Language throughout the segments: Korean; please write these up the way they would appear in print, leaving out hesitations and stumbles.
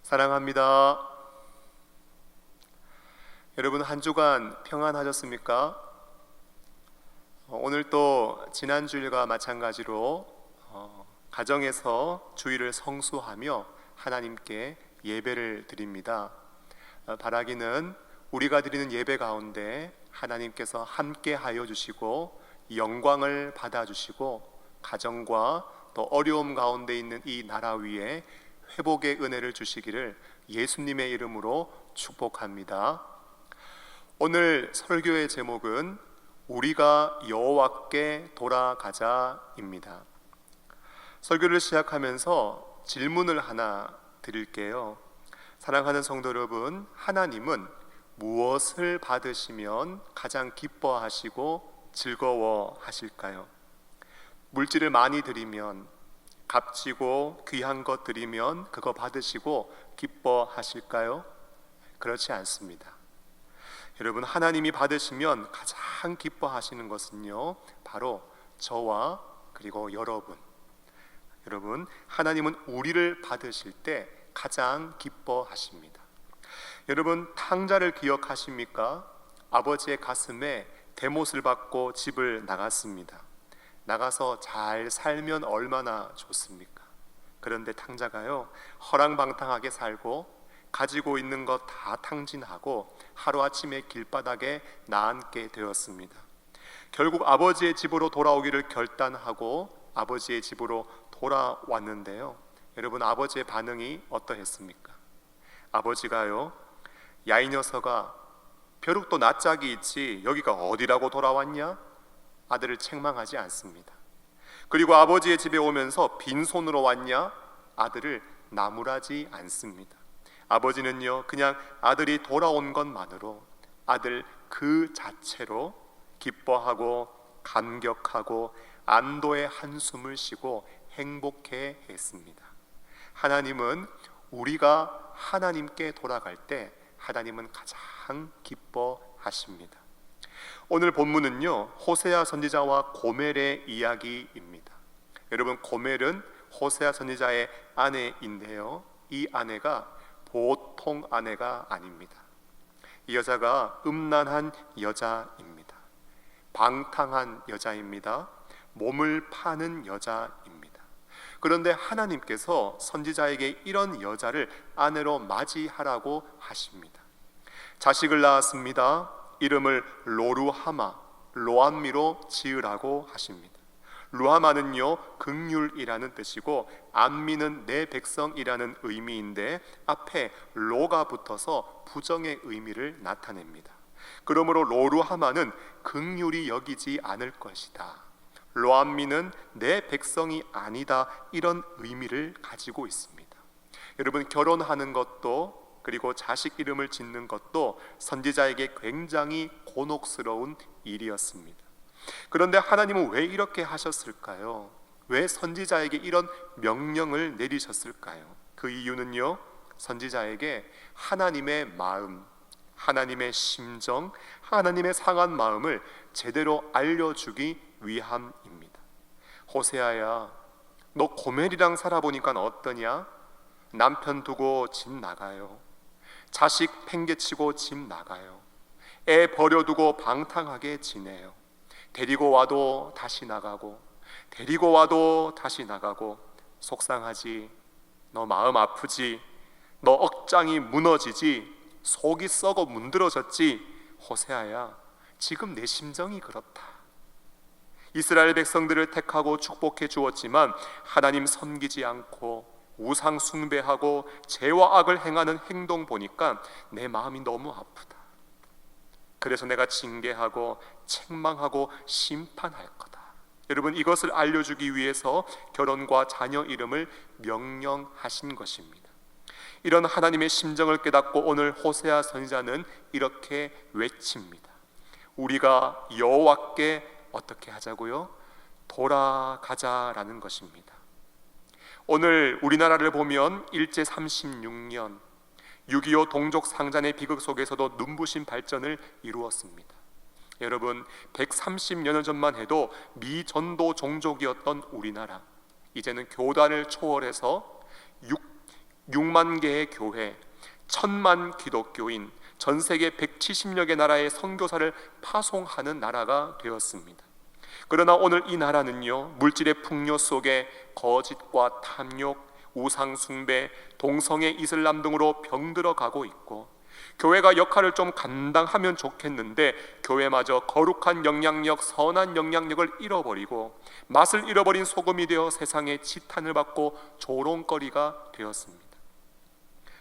사랑합니다. 여러분 한 주간 평안하셨습니까? 오늘 또 지난 주일과 마찬가지로 가정에서 주일을 성수하며 하나님께 예배를 드립니다. 바라기는 우리가 드리는 예배 가운데 하나님께서 함께 하여 주시고 영광을 받아 주시고 가정과 또 어려움 가운데 있는 이 나라 위에 회복의 은혜를 주시기를 예수님의 이름으로 축복합니다. 오늘 설교의 제목은 우리가 여호와께 돌아가자입니다. 설교를 시작하면서 질문을 하나 드릴게요. 사랑하는 성도 여러분, 하나님은 무엇을 받으시면 가장 기뻐하시고 즐거워하실까요? 물질을 많이 드리면, 값지고 귀한 것 드리면 그거 받으시고 기뻐하실까요? 그렇지 않습니다. 여러분, 하나님이 받으시면 가장 기뻐하시는 것은요, 바로 저와 그리고 여러분, 하나님은 우리를 받으실 때 가장 기뻐하십니다. 여러분, 탕자를 기억하십니까? 아버지의 가슴에 대못을 받고 집을 나갔습니다. 나가서 잘 살면 얼마나 좋습니까? 그런데 탕자가요, 허랑방탕하게 살고 가지고 있는 것 다 탕진하고 하루아침에 길바닥에 나앉게 되었습니다. 결국 아버지의 집으로 돌아오기를 결단하고 아버지의 집으로 돌아왔는데요, 여러분, 아버지의 반응이 어떠했습니까? 아버지가요, 야, 이 녀석아, 벼룩도 낯짝이 있지 여기가 어디라고 돌아왔냐? 아들을 책망하지 않습니다. 그리고 아버지의 집에 오면서 빈손으로 왔냐? 아들을 나무라지 않습니다. 아버지는요, 그냥 아들이 돌아온 것만으로, 아들 그 자체로 기뻐하고 감격하고 안도의 한숨을 쉬고 행복해 했습니다. 하나님은 우리가 하나님께 돌아갈 때 하나님은 가장 기뻐하십니다. 오늘 본문은요, 호세아 선지자와 고멜의 이야기입니다. 여러분, 고멜은 호세아 선지자의 아내인데요, 이 아내가 보통 아내가 아닙니다. 이 여자가 음란한 여자입니다. 방탕한 여자입니다. 몸을 파는 여자입니다. 그런데 하나님께서 선지자에게 이런 여자를 아내로 맞이하라고 하십니다. 자식을 낳았습니다. 이름을 로암미로 지으라고 하십니다. 루하마는요, 긍휼이라는 뜻이고 암미는 내 백성이라는 의미인데 앞에 로가 붙어서 부정의 의미를 나타냅니다. 그러므로 로루하마는 긍휼이 여기지 않을 것이다, 로암미는 내 백성이 아니다, 이런 의미를 가지고 있습니다. 여러분, 결혼하는 것도 그리고 자식 이름을 짓는 것도 선지자에게 굉장히 곤혹스러운 일이었습니다. 그런데 하나님은 왜 이렇게 하셨을까요? 왜 선지자에게 이런 명령을 내리셨을까요? 그 이유는요, 선지자에게 하나님의 마음, 하나님의 심정, 하나님의 상한 마음을 제대로 알려주기 위함입니다. 호세아야, 너 고멜이랑 살아보니까 어떠냐? 남편 두고 집 나가요. 자식 팽개치고 집 나가요. 애 버려두고 방탕하게 지내요. 데리고 와도 다시 나가고, 데리고 와도 다시 나가고. 속상하지? 너 마음 아프지? 너 억장이 무너지지? 속이 썩어 문드러졌지? 호세아야, 지금 내 심정이 그렇다. 이스라엘 백성들을 택하고 축복해 주었지만 하나님 섬기지 않고 우상 숭배하고 죄와 악을 행하는 행동 보니까 내 마음이 너무 아프다. 그래서 내가 징계하고 책망하고 심판할 거다. 여러분, 이것을 알려주기 위해서 결혼과 자녀 이름을 명령하신 것입니다. 이런 하나님의 심정을 깨닫고 오늘 호세아 선지자는 이렇게 외칩니다. 우리가 여호와께 어떻게 하자고요? 돌아가자라는 것입니다. 오늘 우리나라를 보면 일제 36년 6.25 동족 상잔의 비극 속에서도 눈부신 발전을 이루었습니다. 여러분, 130여 년 전만 해도 미전도 종족이었던 우리나라, 이제는 교단을 초월해서 6만 개의 교회, 1000만 기독교인, 전 세계 170여 개 나라의 선교사를 파송하는 나라가 되었습니다. 그러나 오늘 이 나라는요, 물질의 풍요 속에 거짓과 탐욕, 우상 숭배, 동성애 이슬람 등으로 병들어 가고 있고, 교회가 역할을 좀 감당하면 좋겠는데 교회마저 거룩한 영향력, 선한 영향력을 잃어버리고 맛을 잃어버린 소금이 되어 세상의 지탄을 받고 조롱거리가 되었습니다.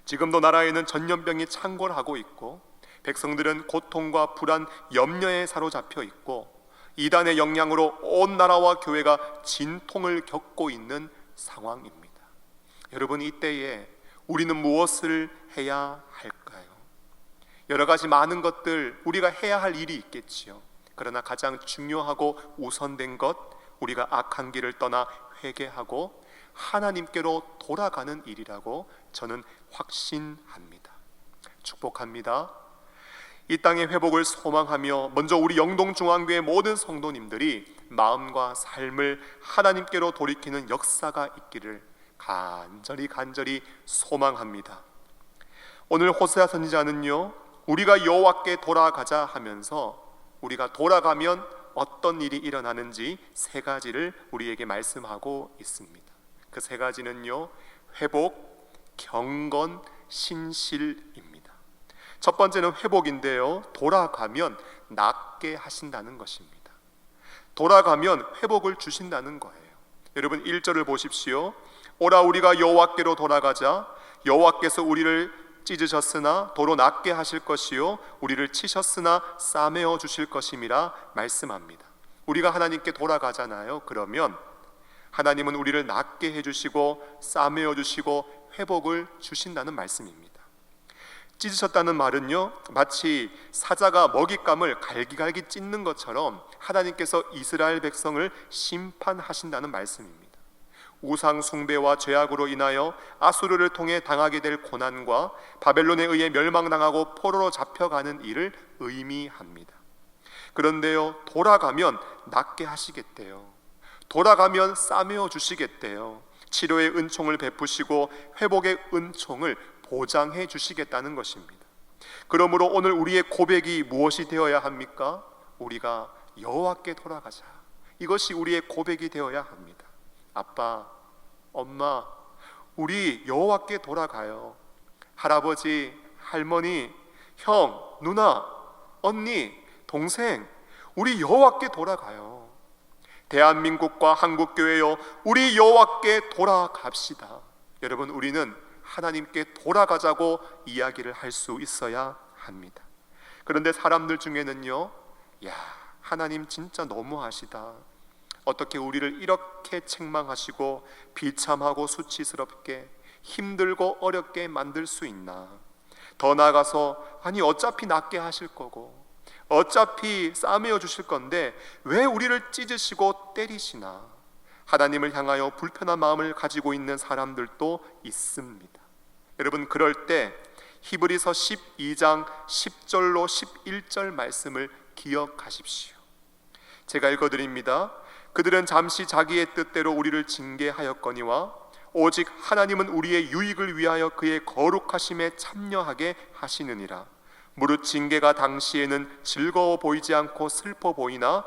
지금도 나라에는 전염병이 창궐하고 있고 백성들은 고통과 불안, 염려에 사로잡혀 있고 이단의 영향으로 온 나라와 교회가 진통을 겪고 있는 상황입니다. 여러분, 이때에 우리는 무엇을 해야 할까요? 여러 가지 많은 것들 우리가 해야 할 일이 있겠지요. 그러나 가장 중요하고 우선된 것, 우리가 악한 길을 떠나 회개하고 하나님께로 돌아가는 일이라고 저는 확신합니다. 축복합니다. 이 땅의 회복을 소망하며 먼저 우리 영동중앙교회 모든 성도님들이 마음과 삶을 하나님께로 돌이키는 역사가 있기를 간절히 소망합니다. 오늘 호세아 선지자는요, 우리가 여호와께 돌아가자 하면서 우리가 돌아가면 어떤 일이 일어나는지 세 가지를 우리에게 말씀하고 있습니다. 그 세 가지는요, 회복, 경건, 신실입니다. 첫 번째는 회복인데요, 돌아가면 낫게 하신다는 것입니다. 돌아가면 회복을 주신다는 거예요. 여러분 1절을 보십시오. 오라 우리가 여호와께로 돌아가자. 여호와께서 우리를 찢으셨으나 도로 낫게 하실 것이요 우리를 치셨으나 싸매어 주실 것임이라 말씀합니다. 우리가 하나님께 돌아가잖아요. 그러면 하나님은 우리를 낫게 해주시고 싸매어 주시고 회복을 주신다는 말씀입니다. 찢으셨다는 말은요, 마치 사자가 먹잇감을 갈기갈기 찢는 것처럼 하나님께서 이스라엘 백성을 심판하신다는 말씀입니다. 우상 숭배와 죄악으로 인하여 아수르를 통해 당하게 될 고난과 바벨론에 의해 멸망당하고 포로로 잡혀가는 일을 의미합니다. 그런데요, 돌아가면 낫게 하시겠대요. 돌아가면 싸매어 주시겠대요. 치료의 은총을 베푸시고 회복의 은총을 보장해 주시겠다는 것입니다. 그러므로 오늘 우리의 고백이 무엇이 되어야 합니까? 우리가 여호와께 돌아가자. 이것이 우리의 고백이 되어야 합니다. 아빠, 엄마, 우리 여호와께 돌아가요. 할아버지, 할머니, 형, 누나, 언니, 동생, 우리 여호와께 돌아가요. 대한민국과 한국교회요, 우리 여호와께 돌아갑시다. 여러분, 우리는 하나님께 돌아가자고 이야기를 할 수 있어야 합니다. 그런데 사람들 중에는요, 야, 하나님 진짜 너무하시다. 어떻게 우리를 이렇게 책망하시고 비참하고 수치스럽게 힘들고 어렵게 만들 수 있나? 더 나아가서 아니 어차피 낫게 하실 거고 어차피 싸매어 주실 건데 왜 우리를 찢으시고 때리시나? 하나님을 향하여 불편한 마음을 가지고 있는 사람들도 있습니다. 여러분, 그럴 때 히브리서 12장 10절로 11절 말씀을 기억하십시오. 제가 읽어드립니다. 그들은 잠시 자기의 뜻대로 우리를 징계하였거니와 오직 하나님은 우리의 유익을 위하여 그의 거룩하심에 참여하게 하시느니라. 무릇 징계가 당시에는 즐거워 보이지 않고 슬퍼 보이나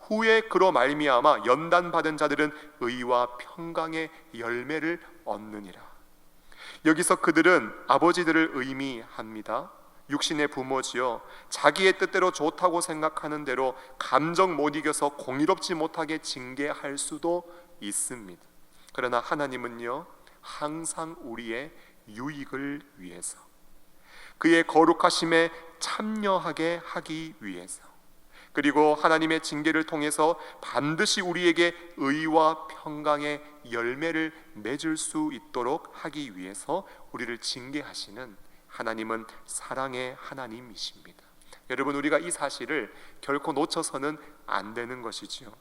후에 그로 말미암아 연단받은 자들은 의와 평강의 열매를 얻느니라. 여기서 그들은 아버지들을 의미합니다. 육신의 부모지요, 자기의 뜻대로 좋다고 생각하는 대로 감정 못 이겨서 공의롭지 못하게 징계할 수도 있습니다. 그러나 하나님은요, 항상 우리의 유익을 위해서, 그의 거룩하심에 참여하게 하기 위해서, 그리고 하나님의 징계를 통해서 반드시 우리에게 의와 평강의 열매를 맺을 수 있도록 하기 위해서 우리를 징계하시는 하나님은 사랑의 하나님이십니다. 여러분, 우리가 이 사실을 결코 놓쳐서는 안 되는 것이지요.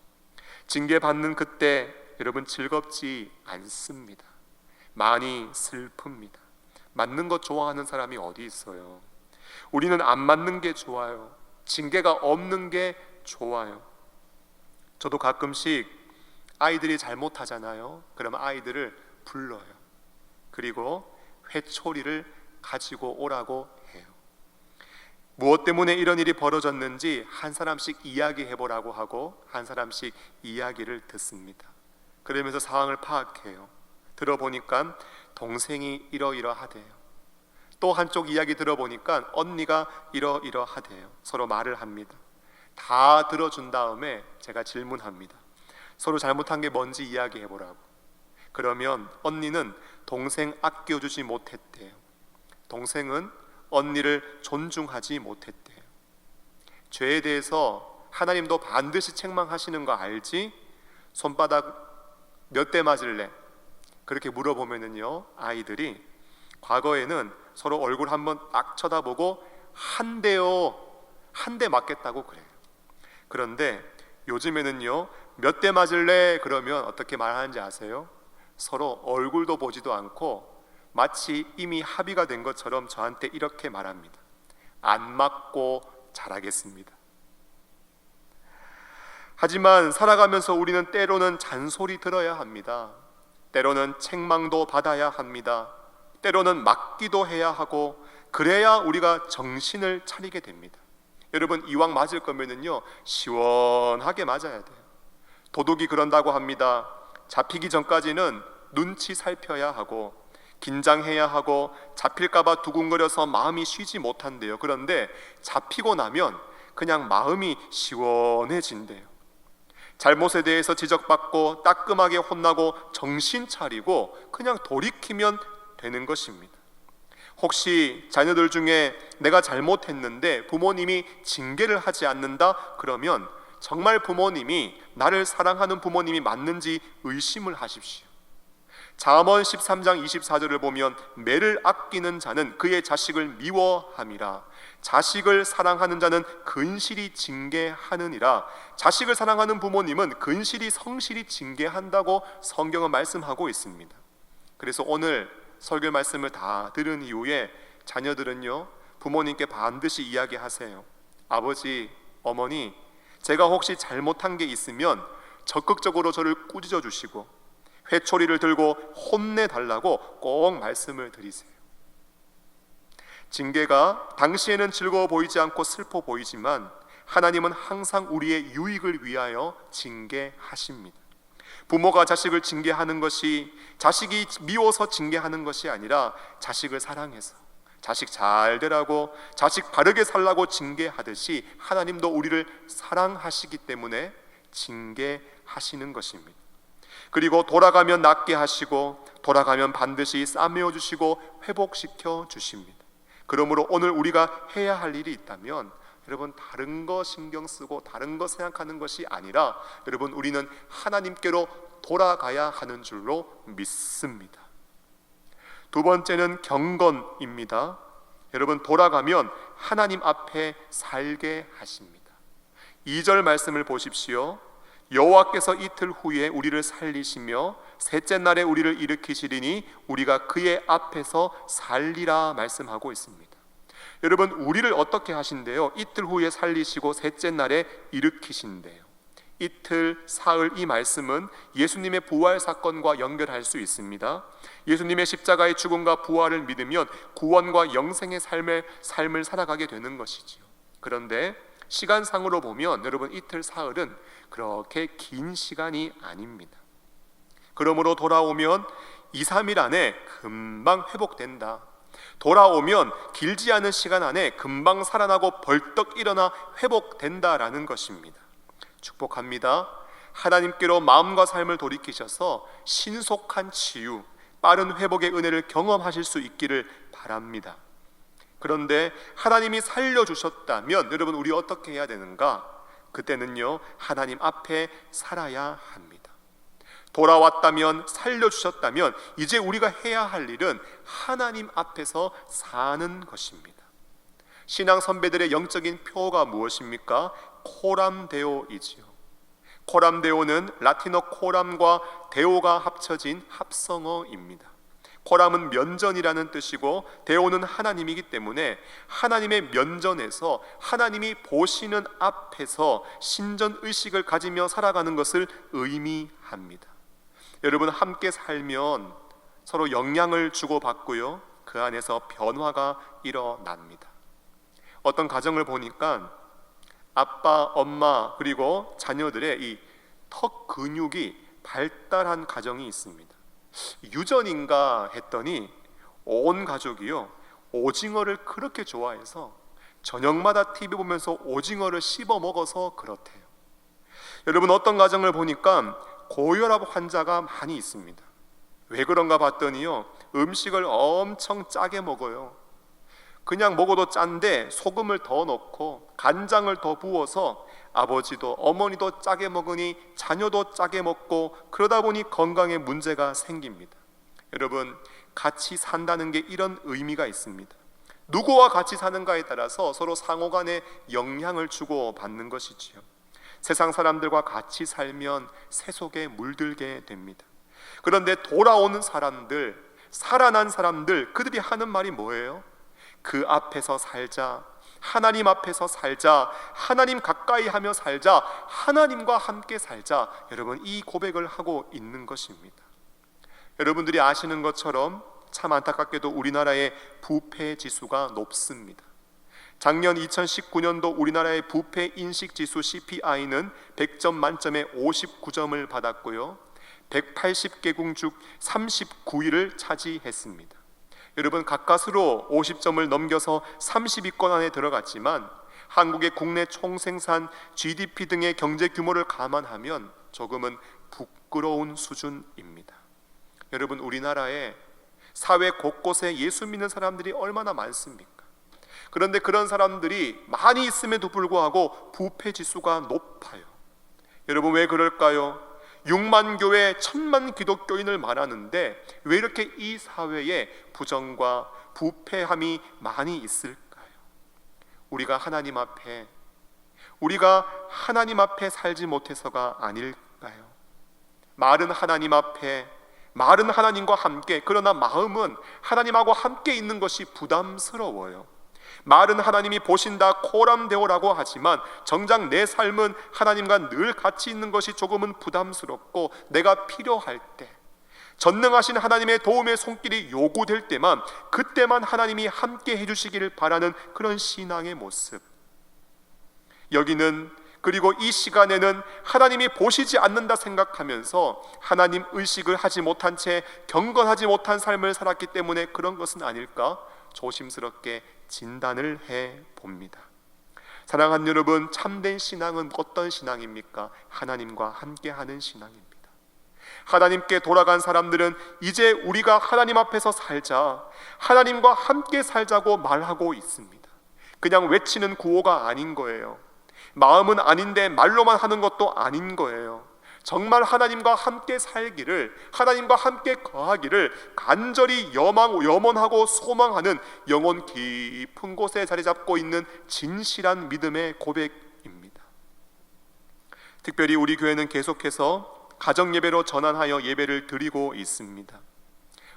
징계받는 그때 여러분 즐겁지 않습니다. 많이 슬픕니다. 맞는 것 좋아하는 사람이 어디 있어요? 우리는 안 맞는 게 좋아요. 징계가 없는 게 좋아요. 저도 가끔씩 아이들이 잘못하잖아요. 그러면 아이들을 불러요. 그리고 회초리를 가지고 오라고 해요. 무엇 때문에 이런 일이 벌어졌는지 한 사람씩 이야기해보라고 하고 한 사람씩 이야기를 듣습니다. 그러면서 상황을 파악해요. 들어보니까 동생이 이러이러하대요. 또 한쪽 이야기 들어보니까 언니가 이러이러하대요. 서로 말을 합니다. 다 들어준 다음에 제가 질문합니다. 서로 잘못한 게 뭔지 이야기해보라고. 그러면 언니는 동생 아껴주지 못했대요. 동생은 언니를 존중하지 못했대요. 죄에 대해서 하나님도 반드시 책망하시는 거 알지? 손바닥 몇 대 맞을래? 그렇게 물어보면은요, 아이들이 과거에는 서로 얼굴 한번 딱 쳐다보고 한 대 맞겠다고 그래요. 그런데 요즘에는요, 몇 대 맞을래? 그러면 어떻게 말하는지 아세요? 서로 얼굴도 보지도 않고 마치 이미 합의가 된 것처럼 저한테 이렇게 말합니다. 안 맞고 잘하겠습니다. 하지만 살아가면서 우리는 때로는 잔소리 들어야 합니다. 때로는 책망도 받아야 합니다. 때로는 맞기도 해야 하고, 그래야 우리가 정신을 차리게 됩니다. 여러분, 이왕 맞을 거면은요, 시원하게 맞아야 돼요. 도둑이 그런다고 합니다. 잡히기 전까지는 눈치 살펴야 하고 긴장해야 하고 잡힐까봐 두근거려서 마음이 쉬지 못한대요. 그런데 잡히고 나면 그냥 마음이 시원해진대요. 잘못에 대해서 지적받고 따끔하게 혼나고 정신 차리고 그냥 돌이키면 되는 것입니다. 혹시 자녀들 중에 내가 잘못했는데 부모님이 징계를 하지 않는다? 그러면 정말 부모님이 나를 사랑하는 부모님이 맞는지 의심을 하십시오. 잠언 13장 24절을 보면 매를 아끼는 자는 그의 자식을 미워함이라. 자식을 사랑하는 자는 근실히 징계하느니라. 자식을 사랑하는 부모님은 근실히 성실히 징계한다고 성경은 말씀하고 있습니다. 그래서 오늘 설교 말씀을 다 들은 이후에 자녀들은요, 부모님께 반드시 이야기하세요. 아버지, 어머니, 제가 혹시 잘못한 게 있으면 적극적으로 저를 꾸짖어 주시고 회초리를 들고 혼내달라고 꼭 말씀을 드리세요. 징계가 당시에는 즐거워 보이지 않고 슬퍼 보이지만 하나님은 항상 우리의 유익을 위하여 징계하십니다. 부모가 자식을 징계하는 것이 자식이 미워서 징계하는 것이 아니라 자식을 사랑해서 자식 잘 되라고, 자식 바르게 살라고 징계하듯이 하나님도 우리를 사랑하시기 때문에 징계하시는 것입니다. 그리고 돌아가면 낫게 하시고 돌아가면 반드시 싸매어 주시고 회복시켜 주십니다. 그러므로 오늘 우리가 해야 할 일이 있다면 여러분, 다른 거 신경 쓰고 다른 거 생각하는 것이 아니라 여러분, 우리는 하나님께로 돌아가야 하는 줄로 믿습니다. 두 번째는 경건입니다. 여러분, 돌아가면 하나님 앞에 살게 하십니다. 2절 말씀을 보십시오. 여호와께서 이틀 후에 우리를 살리시며 셋째 날에 우리를 일으키시리니 우리가 그의 앞에서 살리라 말씀하고 있습니다. 여러분, 우리를 어떻게 하신대요? 이틀 후에 살리시고 셋째 날에 일으키신대요. 이틀, 사흘, 이 말씀은 예수님의 부활 사건과 연결할 수 있습니다. 예수님의 십자가의 죽음과 부활을 믿으면 구원과 영생의 삶을 살아가게 되는 것이지요. 그런데 시간상으로 보면 여러분, 이틀, 사흘은 그렇게 긴 시간이 아닙니다. 그러므로 돌아오면 2, 3일 안에 금방 회복된다. 돌아오면 길지 않은 시간 안에 금방 살아나고 벌떡 일어나 회복된다라는 것입니다. 축복합니다. 하나님께로 마음과 삶을 돌이키셔서 신속한 치유, 빠른 회복의 은혜를 경험하실 수 있기를 바랍니다. 그런데 하나님이 살려주셨다면 여러분, 우리 어떻게 해야 되는가? 그때는요, 하나님 앞에 살아야 합니다. 돌아왔다면, 살려주셨다면 이제 우리가 해야 할 일은 하나님 앞에서 사는 것입니다. 신앙 선배들의 영적인 표어가 무엇입니까? 코람데오이지요. 코람데오는 라틴어 코람과 데오가 합쳐진 합성어입니다. 코람은 면전이라는 뜻이고 데오는 하나님이기 때문에 하나님의 면전에서 하나님이 보시는 앞에서 신전의식을 가지며 살아가는 것을 의미합니다. 여러분, 함께 살면 서로 영향을 주고받고요, 그 안에서 변화가 일어납니다. 어떤 가정을 보니까 아빠, 엄마 그리고 자녀들의 이 턱 근육이 발달한 가정이 있습니다. 유전인가 했더니 온 가족이요, 오징어를 그렇게 좋아해서 저녁마다 TV 보면서 오징어를 씹어 먹어서 그렇대요. 여러분, 어떤 가정을 보니까 고혈압 환자가 많이 있습니다. 왜 그런가 봤더니요, 음식을 엄청 짜게 먹어요. 그냥 먹어도 짠데 소금을 더 넣고 간장을 더 부어서 아버지도 어머니도 짜게 먹으니 자녀도 짜게 먹고, 그러다 보니 건강에 문제가 생깁니다. 여러분, 같이 산다는 게 이런 의미가 있습니다. 누구와 같이 사는가에 따라서 서로 상호 간에 영향을 주고 받는 것이지요. 세상 사람들과 같이 살면 새 속에 물들게 됩니다. 그런데 돌아오는 사람들, 살아난 사람들, 그들이 하는 말이 뭐예요? 그 앞에서 살자, 하나님 앞에서 살자, 하나님 가까이 하며 살자, 하나님과 함께 살자. 여러분, 이 고백을 하고 있는 것입니다. 여러분들이 아시는 것처럼 참 안타깝게도 우리나라의 부패 지수가 높습니다. 작년 2019년도 우리나라의 부패 인식 지수 CPI는 100점 만점에 59점을 받았고요, 180개국 중 39위를 차지했습니다. 여러분, 가까스로 50점을 넘겨서 30위권 안에 들어갔지만 한국의 국내 총생산, GDP 등의 경제 규모를 감안하면 조금은 부끄러운 수준입니다. 여러분, 우리나라에 사회 곳곳에 예수 믿는 사람들이 얼마나 많습니까? 그런데 그런 사람들이 많이 있음에도 불구하고 부패 지수가 높아요. 여러분, 왜 그럴까요? 6만 교회 1000만 기독교인을 말하는데 왜 이렇게 이 사회에 부정과 부패함이 많이 있을까요? 우리가 하나님 앞에 살지 못해서가 아닐까요? 말은 하나님 앞에, 말은 하나님과 함께, 그러나 마음은 하나님하고 함께 있는 것이 부담스러워요. 말은 하나님이 보신다 코람데오라고 하지만 정작 내 삶은 하나님과 늘 같이 있는 것이 조금은 부담스럽고, 내가 필요할 때, 전능하신 하나님의 도움의 손길이 요구될 때만, 그때만 하나님이 함께 해주시기를 바라는 그런 신앙의 모습. 여기는, 그리고 이 시간에는 하나님이 보시지 않는다 생각하면서 하나님 의식을 하지 못한 채 경건하지 못한 삶을 살았기 때문에 그런 것은 아닐까 조심스럽게 진단을 해봅니다. 사랑하는 여러분, 참된 신앙은 어떤 신앙입니까? 하나님과 함께하는 신앙입니다. 하나님께 돌아간 사람들은 이제 우리가 하나님 앞에서 살자, 하나님과 함께 살자고 말하고 있습니다. 그냥 외치는 구호가 아닌 거예요. 마음은 아닌데 말로만 하는 것도 아닌 거예요. 정말 하나님과 함께 살기를, 하나님과 함께 거하기를 간절히 염원하고 소망하는 영혼 깊은 곳에 자리 잡고 있는 진실한 믿음의 고백입니다. 특별히 우리 교회는 계속해서 가정예배로 전환하여 예배를 드리고 있습니다.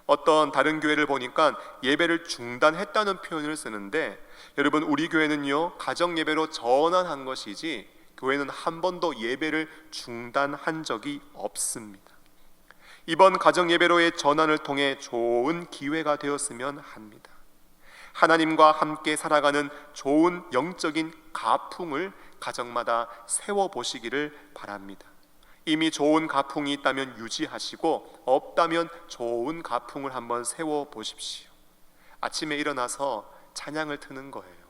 어떤 다른 교회를 보니까 예배를 중단했다는 표현을 쓰는데, 여러분, 우리 교회는요, 가정예배로 전환한 것이지 교회는 한 번도 예배를 중단한 적이 없습니다. 이번 가정예배로의 전환을 통해 좋은 기회가 되었으면 합니다. 하나님과 함께 살아가는 좋은 영적인 가풍을 가정마다 세워보시기를 바랍니다. 이미 좋은 가풍이 있다면 유지하시고, 없다면 좋은 가풍을 한번 세워보십시오. 아침에 일어나서 찬양을 트는 거예요.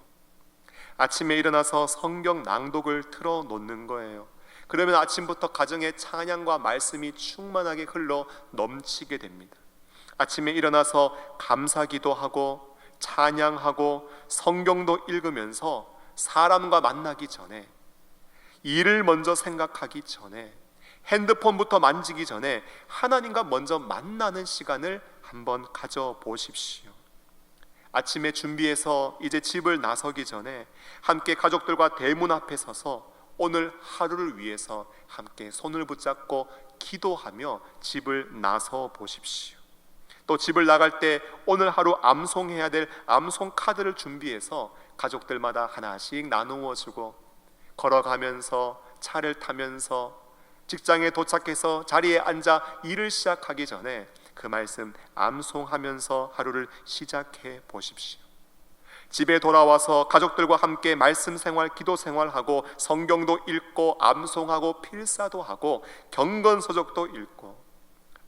아침에 일어나서 성경 낭독을 틀어놓는 거예요. 그러면 아침부터 가정에 찬양과 말씀이 충만하게 흘러 넘치게 됩니다. 아침에 일어나서 감사기도 하고 찬양하고 성경도 읽으면서 사람과 만나기 전에, 일을 먼저 생각하기 전에, 핸드폰부터 만지기 전에 하나님과 먼저 만나는 시간을 한번 가져보십시오. 아침에 준비해서 이제 집을 나서기 전에 함께 가족들과 대문 앞에 서서 오늘 하루를 위해서 함께 손을 붙잡고 기도하며 집을 나서 보십시오. 또 집을 나갈 때 오늘 하루 암송해야 될 암송 카드를 준비해서 가족들마다 하나씩 나누어 주고, 걸어가면서, 차를 타면서, 직장에 도착해서 자리에 앉아 일을 시작하기 전에 그 말씀 암송하면서 하루를 시작해 보십시오. 집에 돌아와서 가족들과 함께 말씀 생활, 기도 생활하고 성경도 읽고 암송하고 필사도 하고 경건서적도 읽고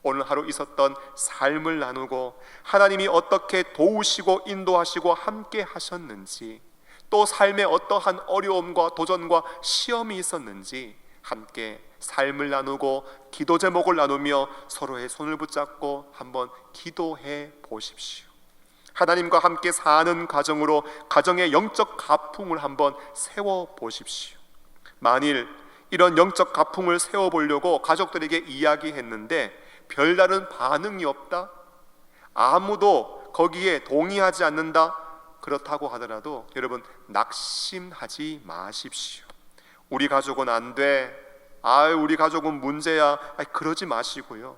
오늘 하루 있었던 삶을 나누고 하나님이 어떻게 도우시고 인도하시고 함께 하셨는지, 또 삶에 어떠한 어려움과 도전과 시험이 있었는지 함께 삶을 나누고 기도 제목을 나누며 서로의 손을 붙잡고 한번 기도해 보십시오. 하나님과 함께 사는 가정으로 가정의 영적 가풍을 한번 세워 보십시오. 만일 이런 영적 가풍을 세워 보려고 가족들에게 이야기했는데 별다른 반응이 없다, 아무도 거기에 동의하지 않는다, 그렇다고 하더라도 여러분 낙심하지 마십시오. 우리 가족은 안 돼, 우리 가족은 문제야, 그러지 마시고요.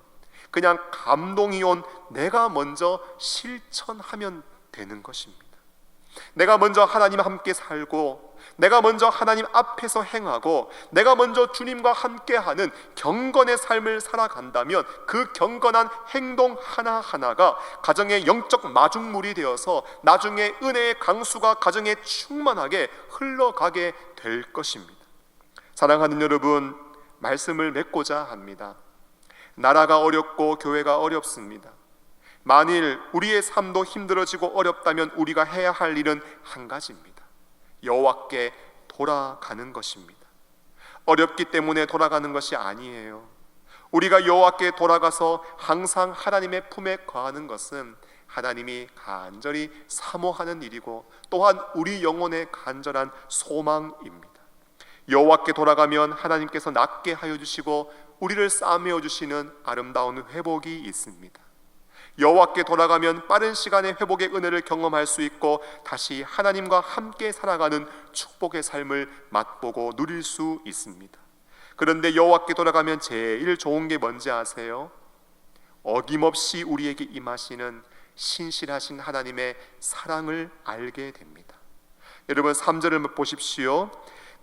그냥 감동이 온 내가 먼저 실천하면 되는 것입니다. 내가 먼저 하나님 함께 살고, 내가 먼저 하나님 앞에서 행하고, 내가 먼저 주님과 함께하는 경건의 삶을 살아간다면 그 경건한 행동 하나하나가 가정의 영적 마중물이 되어서 나중에 은혜의 강수가 가정에 충만하게 흘러가게 될 것입니다. 사랑하는 여러분, 말씀을 맺고자 합니다. 나라가 어렵고 교회가 어렵습니다. 만일 우리의 삶도 힘들어지고 어렵다면 우리가 해야 할 일은 한 가지입니다. 여호와께 돌아가는 것입니다. 어렵기 때문에 돌아가는 것이 아니에요. 우리가 여호와께 돌아가서 항상 하나님의 품에 거하는 것은 하나님이 간절히 사모하는 일이고 또한 우리 영혼의 간절한 소망입니다. 여호와께 돌아가면 하나님께서 낫게 하여 주시고 우리를 싸매어 주시는 아름다운 회복이 있습니다. 여호와께 돌아가면 빠른 시간에 회복의 은혜를 경험할 수 있고 다시 하나님과 함께 살아가는 축복의 삶을 맛보고 누릴 수 있습니다. 그런데 여호와께 돌아가면 제일 좋은 게 뭔지 아세요? 어김없이 우리에게 임하시는 신실하신 하나님의 사랑을 알게 됩니다. 여러분 3절을 보십시오.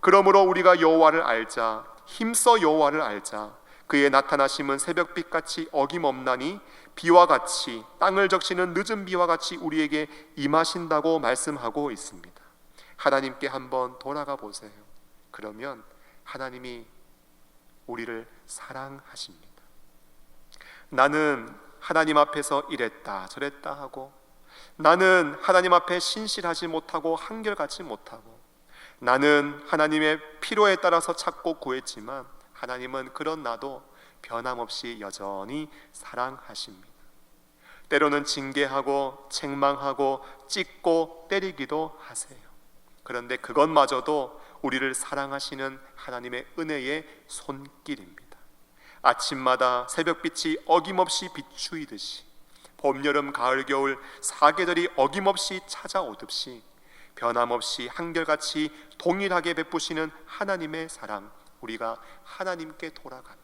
그러므로 우리가 여호와를 알자, 힘써 여호와를 알자. 그의 나타나심은 새벽빛같이 어김없나니 비와 같이, 땅을 적시는 늦은 비와 같이 우리에게 임하신다고 말씀하고 있습니다. 하나님께 한번 돌아가 보세요. 그러면 하나님이 우리를 사랑하십니다. 나는 하나님 앞에서 이랬다 저랬다 하고, 나는 하나님 앞에 신실하지 못하고 한결같지 못하고, 나는 하나님의 필요에 따라서 찾고 구했지만 하나님은 그런 나도 변함없이 여전히 사랑하십니다. 때로는 징계하고 책망하고 찢고 때리기도 하세요. 그런데 그것마저도 우리를 사랑하시는 하나님의 은혜의 손길입니다. 아침마다 새벽빛이 어김없이 비추이듯이, 봄, 여름, 가을, 겨울 사계절이 어김없이 찾아오듯이 변함없이 한결같이 동일하게 베푸시는 하나님의 사랑, 우리가 하나님께 돌아가면,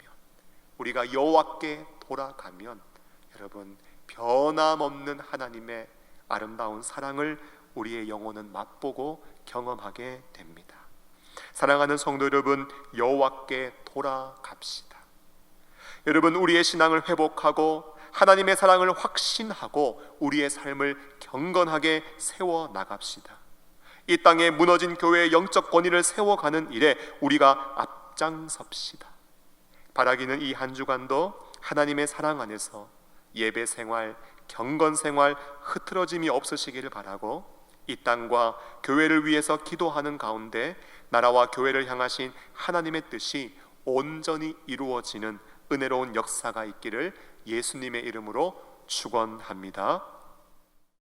우리가 여호와께 돌아가면 여러분 변함없는 하나님의 아름다운 사랑을 우리의 영혼은 맛보고 경험하게 됩니다. 사랑하는 성도 여러분, 여호와께 돌아갑시다. 여러분 우리의 신앙을 회복하고 하나님의 사랑을 확신하고 우리의 삶을 경건하게 세워나갑시다. 이 땅에 무너진 교회의 영적 권위를 세워가는 일에 우리가 앞장섭시다. 바라기는 이 한 주간도 하나님의 사랑 안에서 예배 생활, 경건 생활 흐트러짐이 없으시기를 바라고, 이 땅과 교회를 위해서 기도하는 가운데 나라와 교회를 향하신 하나님의 뜻이 온전히 이루어지는 은혜로운 역사가 있기를 예수님의 이름으로 축원합니다.